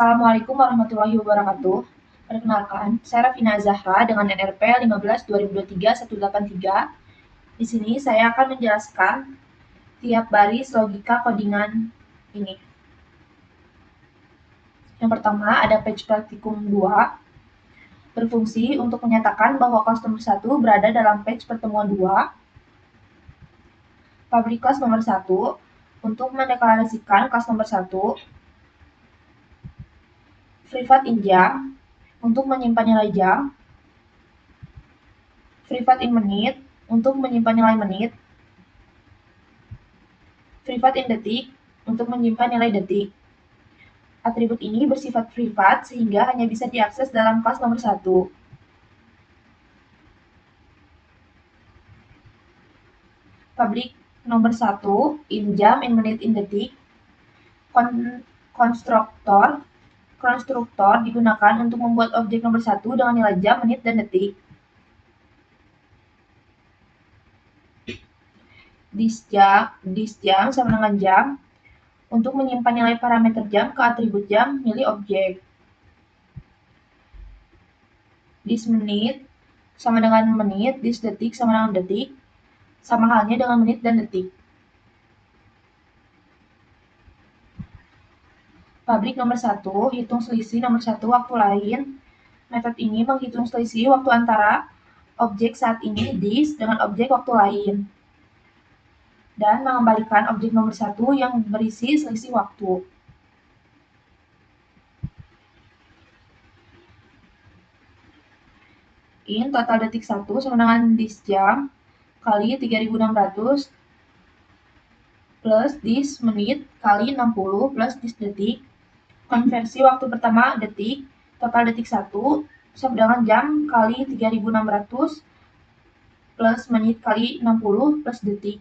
Assalamualaikum warahmatullahi wabarakatuh. Perkenalkan, saya Rafina Zahra dengan NRP 15/2023-183. Di sini saya akan menjelaskan tiap baris logika codingan ini. Yang pertama ada page praktikum 2, berfungsi untuk menyatakan bahwa kelas nomor 1 berada dalam page pertemuan 2. Public kelas nomor 1 untuk mendeklarasikan kelas nomor 1. Privat in jam untuk menyimpan nilai jam. Privat in menit untuk menyimpan nilai menit. Privat in detik untuk menyimpan nilai detik. Atribut ini bersifat privat sehingga hanya bisa diakses dalam kelas nomor 1. Public nomor 1 in jam, in menit, in detik. Konstruktor digunakan untuk membuat objek nomor 1 dengan nilai jam, menit, dan detik. Disjam sama dengan jam untuk menyimpan nilai parameter jam ke atribut jam milik objek. Dismenit sama dengan menit, disdetik sama dengan detik, sama halnya dengan menit dan detik. Public nomor 1, hitung selisih nomor 1 waktu lain. Metode ini menghitung selisih waktu antara objek saat ini, this, dengan objek waktu lain. Dan mengembalikan objek nomor 1 yang berisi selisih waktu. In total detik 1 sama dengan this jam kali 3600 plus this menit kali 60 plus this detik. Konversi waktu pertama detik, total detik 1 sama dengan jam kali 3600 plus menit kali 60 plus detik.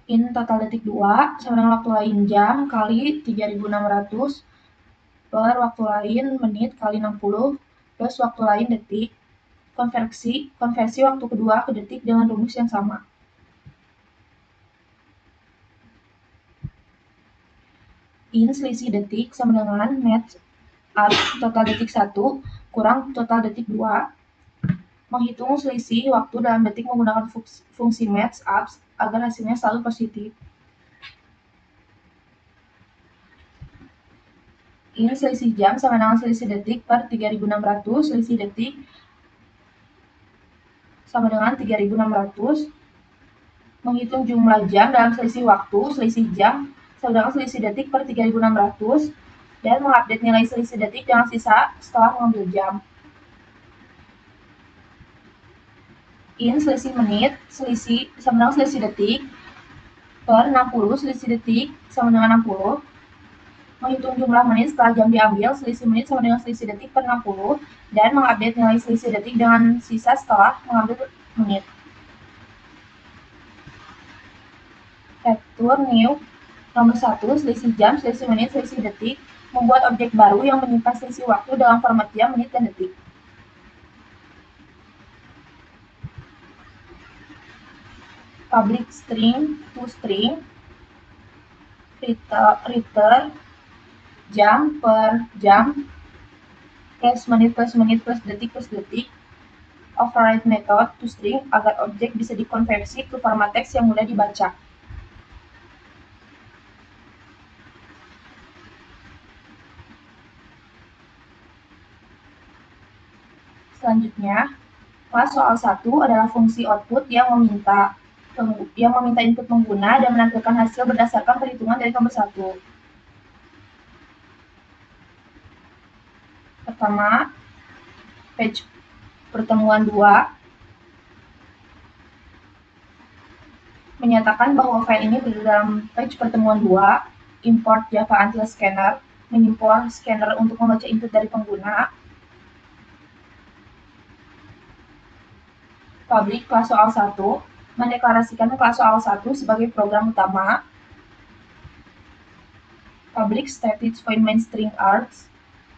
In total detik 2 sama dengan waktu lain jam kali 3600 per waktu lain menit kali 60 plus waktu lain detik. Konversi waktu kedua ke detik dengan rumus yang sama. In selisih detik sama dengan match up total detik 1 kurang total detik 2. Menghitung selisih waktu dalam detik menggunakan fungsi match up agar hasilnya selalu positif. Ini selisih jam sama dengan selisih detik per 3600, selisih detik sama dengan 3600. Menghitung jumlah jam dalam selisih waktu, selisih jam sama dengan selisih detik per 3600, dan mengupdate nilai selisih detik dengan sisa setelah mengambil jam. In selisih menit, selisih sama dengan selisih detik per 60, selisih detik sama dengan 60. Menghitung jumlah menit setelah jam diambil, selisih menit sama dengan selisih detik per 60, dan mengupdate nilai selisih detik dengan sisa setelah mengambil menit. Return new nomor 1, selisih jam, selisih menit, selisih detik, membuat objek baru yang menyimpan selisih waktu dalam format jam, menit, dan detik. Public string to string, return jam per jam plus menit plus detik plus detik. Override method to string agar objek bisa dikonversi ke format teks yang mudah dibaca. Selanjutnya, kelas soal 1 adalah fungsi output yang meminta input pengguna dan menampilkan hasil berdasarkan perhitungan dari nomor 1. Pertama, page pertemuan 2 menyatakan bahwa file ini berada dalam page pertemuan 2, import Java Until Scanner, mengimpor scanner untuk membaca input dari pengguna. Public kelas soal 1 mendeklarasikan kelas soal 1 sebagai program utama. Public static void main string args.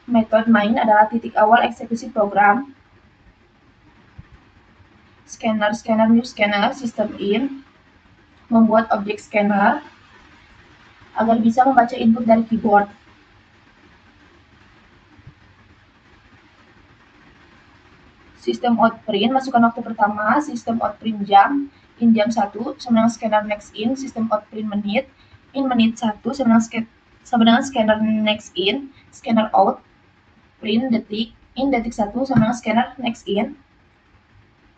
Metode main adalah titik awal eksekusi program. Scanner new scanner system in membuat objek scanner. agar bisa membaca input dari keyboard. Sistem outprint, masukkan waktu pertama, sistem outprint jam, in jam 1, sama dengan scanner next in, sistem outprint menit, in menit 1, sama dengan scanner next in, scanner out, print detik, in detik 1, sama dengan scanner next in,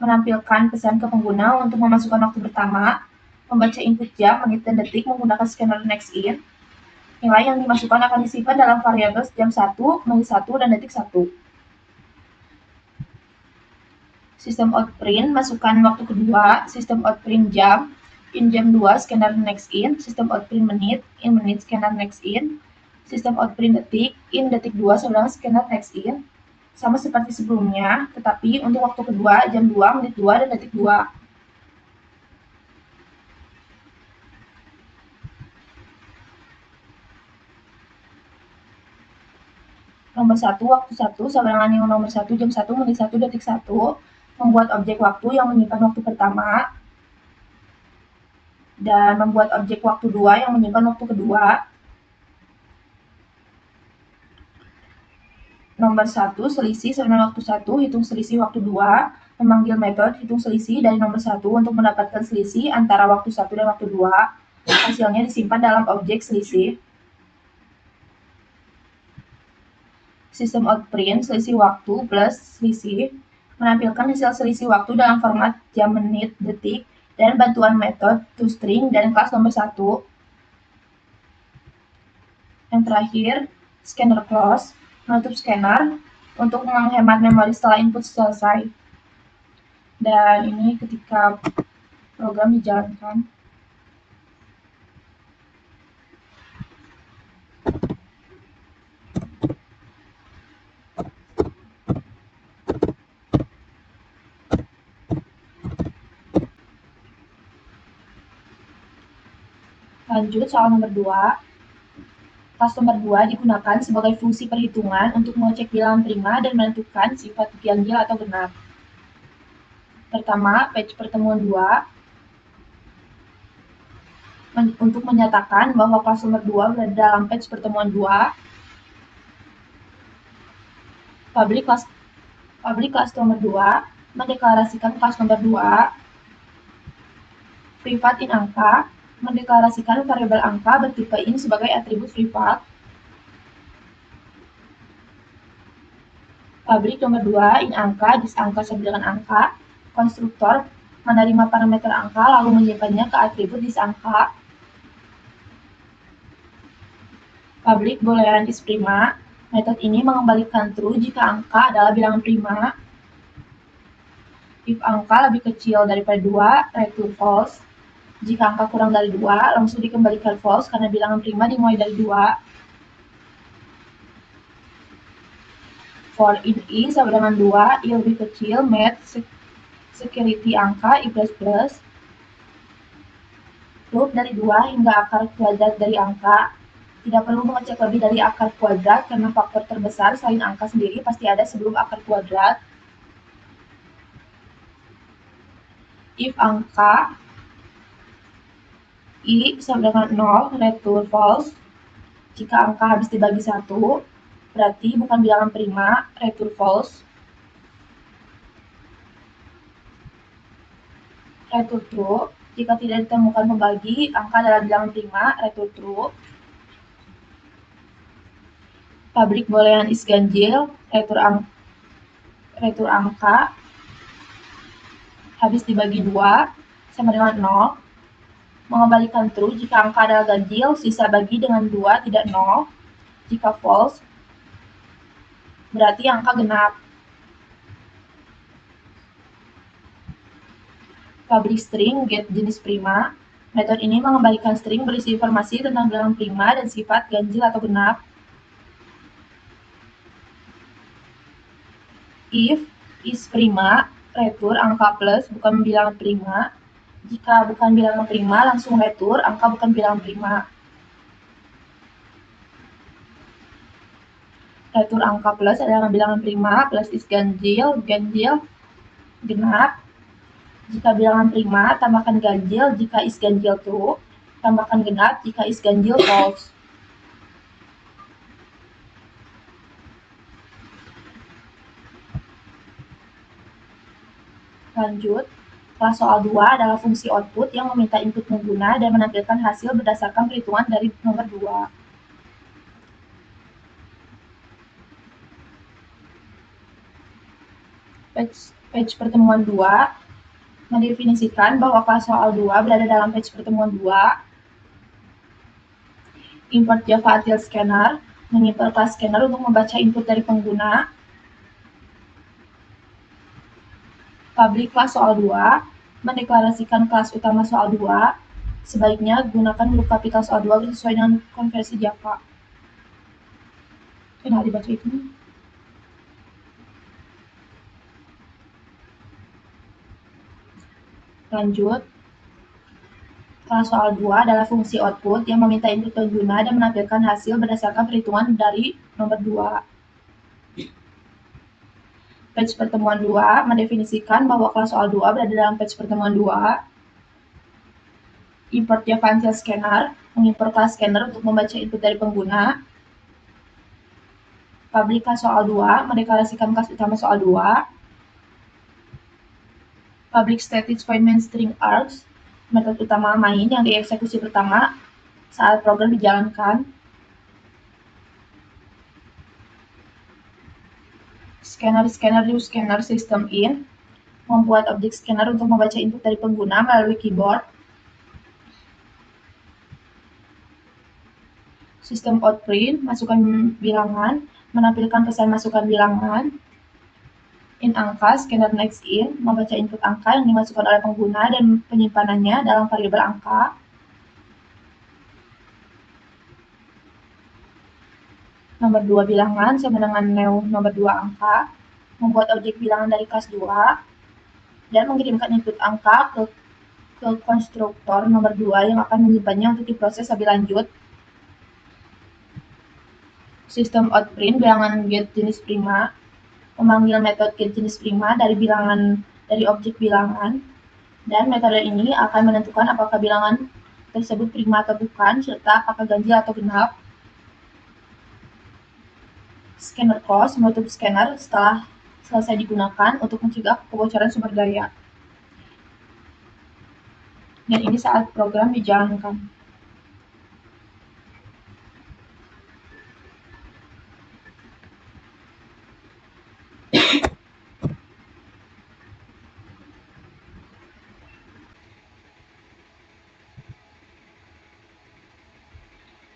menampilkan pesan ke pengguna untuk memasukkan waktu pertama, membaca input jam, menit, dan detik menggunakan scanner next in. Nilai yang dimasukkan akan disimpan dalam variabel jam 1, menit 1, dan detik 1. Sistem outprint, masukkan waktu kedua, sistem outprint jam, in jam 2, scanner next in, sistem outprint menit, in menit, scanner next in, sistem outprint detik, in detik 2, sama dengan scanner next in, sama seperti sebelumnya, tetapi untuk waktu kedua, jam 2, menit 2, dan detik 2. Nomor 1, waktu 1, sama dengan yang nomor 1, jam 1, menit 1, detik 1, membuat objek waktu yang menyimpan waktu pertama, dan membuat objek waktu 2 yang menyimpan waktu kedua. Nomor 1, selisih sama dengan waktu 1, hitung selisih waktu 2, memanggil metode hitung selisih dari nomor 1 untuk mendapatkan selisih antara waktu 1 dan waktu 2. Hasilnya disimpan dalam objek selisih. Sistem outprint, selisih waktu plus selisih, menampilkan hasil selisih waktu dalam format jam, menit, detik, dan bantuan metode toString dan kelas nomor 1. Yang terakhir, scanner close, menutup scanner untuk menghemat memori setelah input selesai. Dan ini ketika program dijalankan. Lanjut, soal nomor 2. Kelas nomor 2 digunakan sebagai fungsi perhitungan untuk mengecek bilangan prima dan menentukan sifat ganjil atau genap. Pertama, page pertemuan 2. Untuk menyatakan bahwa kelas nomor 2 berada dalam page pertemuan 2. Public kelas nomor 2 mendeklarasikan kelas nomor 2. Privat in angka mendeklarasikan variabel angka bertipe int sebagai atribut privat. Public nomor 2 in angka, disangka sama dengan angka. Konstruktor menerima parameter angka lalu menyimpannya ke atribut disangka. Public boolean is prima. Metode ini mengembalikan true jika angka adalah bilangan prima. If angka lebih kecil daripada 2, return false. Jika angka kurang dari 2, langsung dikembalikan false karena bilangan prima dimulai dari 2. For in i sama dengan 2, i lebih kecil, math, security angka, i++. Loop dari 2 hingga akar kuadrat dari angka. Tidak perlu mengecek lebih dari akar kuadrat karena faktor terbesar selain angka sendiri pasti ada sebelum akar kuadrat. If angka i sama dengan 0, return false. Jika angka habis dibagi 1, berarti bukan bilangan prima, return false. Return true. Jika tidak ditemukan pembagi, angka adalah bilangan prima, return true. Public boolean is ganjil, return angka habis dibagi 2 sama dengan 0. Mengembalikan true jika angka adalah ganjil, sisa bagi dengan 2 tidak 0. Jika false, berarti angka genap. Public string get jenis prima. Metode ini mengembalikan string berisi informasi tentang bilangan prima dan sifat ganjil atau genap. If is prima, return angka plus bukan bilangan prima. Jika bukan bilangan prima, langsung return angka bukan bilangan prima. Return angka plus adalah bilangan prima, plus is ganjil, genap. Jika bilangan prima, tambahkan ganjil, jika is ganjil true. Tambahkan genap jika is ganjil false. Lanjut, kelas soal 2 adalah fungsi output yang meminta input pengguna dan menampilkan hasil berdasarkan perhitungan dari nomor 2. Page pertemuan 2 mendefinisikan bahwa kelas soal 2 berada dalam page pertemuan 2. Import Java Util Scanner, mengimport kelas scanner untuk membaca input dari pengguna. Public kelas soal 2, mendeklarasikan kelas utama soal 2. Sebaiknya gunakan huruf kapital soal 2 sesuai dengan konversi Java. Nah, dibaca itu nih. Lanjut, kelas soal 2 adalah fungsi output yang meminta input pengguna dan menampilkan hasil berdasarkan perhitungan dari nomor 2. Page pertemuan 2 mendefinisikan bahwa kelas soal 2 berada dalam page pertemuan 2. Import Java Util Scanner, mengimport kelas scanner untuk membaca input dari pengguna. Public kelas soal 2 mendeklarasikan kelas utama soal 2. Public static void main string args, metode utama main yang dieksekusi pertama saat program dijalankan. Scanner use scanner system in, membuat objek scanner untuk membaca input dari pengguna melalui keyboard. Sistem out print, masukkan bilangan, menampilkan pesan masukkan bilangan. In angka, scanner next in, membaca input angka yang dimasukkan oleh pengguna dan penyimpanannya dalam variabel angka. Nomor 2 bilangan sama dengan new nomor 2 angka, membuat objek bilangan dari kelas 2, dan mengirimkan input angka ke konstruktor nomor 2 yang akan menyimpannya untuk diproses lebih lanjut. Sistem out print bilangan get jenis prima, memanggil metode get jenis prima dari objek bilangan, dan metode ini akan menentukan apakah bilangan tersebut prima atau bukan, serta apakah ganjil atau genap. Scanner close menutup scanner setelah selesai digunakan untuk mencegah kebocoran sumber daya. Dan ini saat program dijalankan.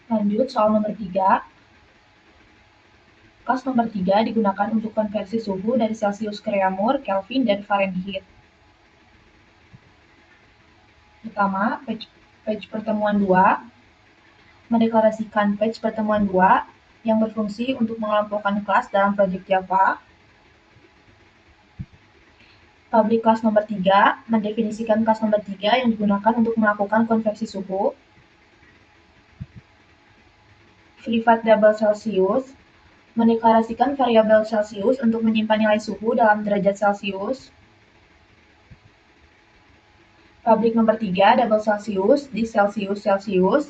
Lanjut, soal nomor 3. Kelas nomor 3 digunakan untuk konversi suhu dari Celsius ke Reaumur, Kelvin, dan Fahrenheit. Pertama, page pertemuan 2 mendeklarasikan page pertemuan 2 yang berfungsi untuk mengelompokkan kelas dalam proyek Java. Public kelas nomor 3 mendefinisikan kelas nomor 3 yang digunakan untuk melakukan konversi suhu. Privat double Celsius mendeklarasikan variabel Celsius untuk menyimpan nilai suhu dalam derajat Celsius. Public nomor 3 double Celsius di Celsius.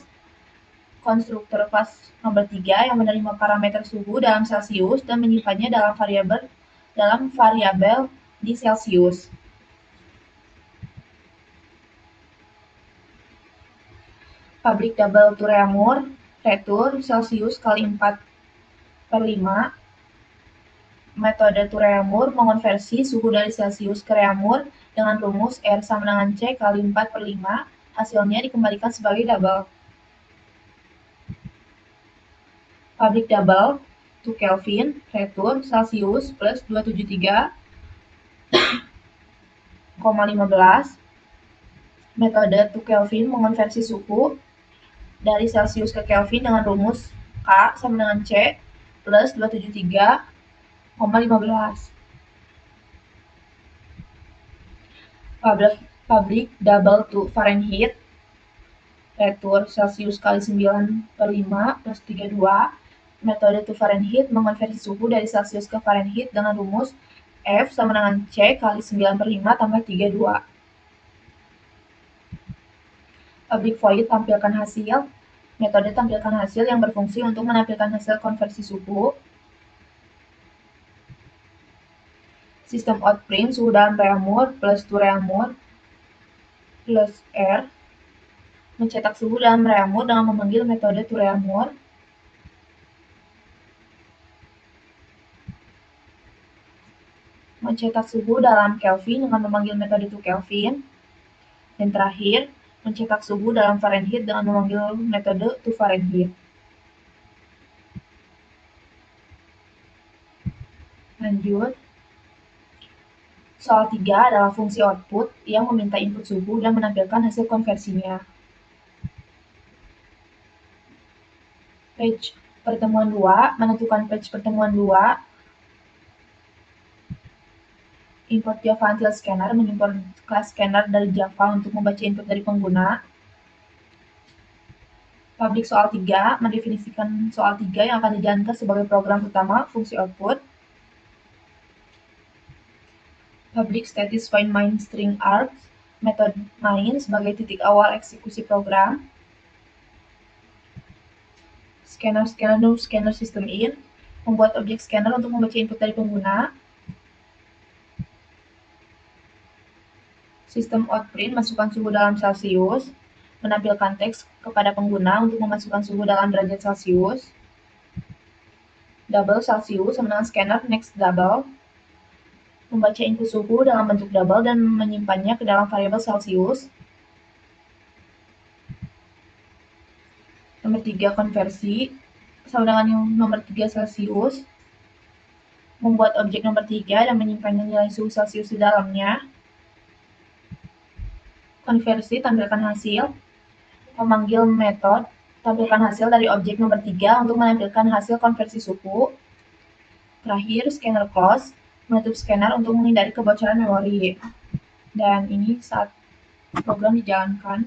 Konstruktor kelas nomor 3 yang menerima parameter suhu dalam Celsius dan menyimpannya dalam variabel di Celsius. Public double to Reaumur, retur Celsius kali 4/5. Metode to Reaumur mengonversi suhu dari Celsius ke Reaumur dengan rumus R sama dengan C kali 4/5. Hasilnya dikembalikan sebagai double. Public double to Kelvin, retur Celsius plus 273,15. Metode to Kelvin mengonversi suhu dari Celsius ke Kelvin dengan rumus K sama dengan C plus 273,15. Public double to Fahrenheit, retur Celsius kali 9/5 plus 32. Metode to Fahrenheit mengonversi suhu dari Celsius ke Fahrenheit dengan rumus F sama dengan C kali 9/5 tambah 32. Public void tampilkan hasil. Metode tampilkan hasil yang berfungsi untuk menampilkan hasil konversi suhu. Sistem outprint suhu dalam reaumur plus to reaumur plus R. Mencetak suhu dalam reaumur dengan memanggil metode to reaumur. Mencetak suhu dalam Kelvin dengan memanggil metode to Kelvin. Dan terakhir, mencetak suhu dalam Fahrenheit dengan memanggil metode to Fahrenheit. Lanjut. Soal 3 adalah fungsi output yang meminta input suhu dan menampilkan hasil konversinya. Page pertemuan 2, menentukan page pertemuan 2. Import Java Until Scanner, mengimport kelas scanner dari Java untuk membaca input dari pengguna. Public soal 3, mendefinisikan soal 3 yang akan dijalankan sebagai program utama fungsi output. Public static find main string args, metode main sebagai titik awal eksekusi program. Scanner system in, membuat objek scanner untuk membaca input dari pengguna. Sistem outprint, masukkan suhu dalam Celsius, menampilkan teks kepada pengguna untuk memasukkan suhu dalam derajat Celsius. Double Celsius sama dengan scanner next double, membaca input suhu dalam bentuk double dan menyimpannya ke dalam variabel Celsius. Nomor 3 konversi, sama dengan yang nomor 3 Celsius, membuat objek nomor 3 dan menyimpannya nilai suhu Celsius di dalamnya. Konversi, tampilkan hasil, memanggil metode tampilkan hasil dari objek nomor 3 untuk menampilkan hasil konversi suhu. Terakhir, scanner close, menutup scanner untuk menghindari kebocoran memori. Dan ini saat program dijalankan.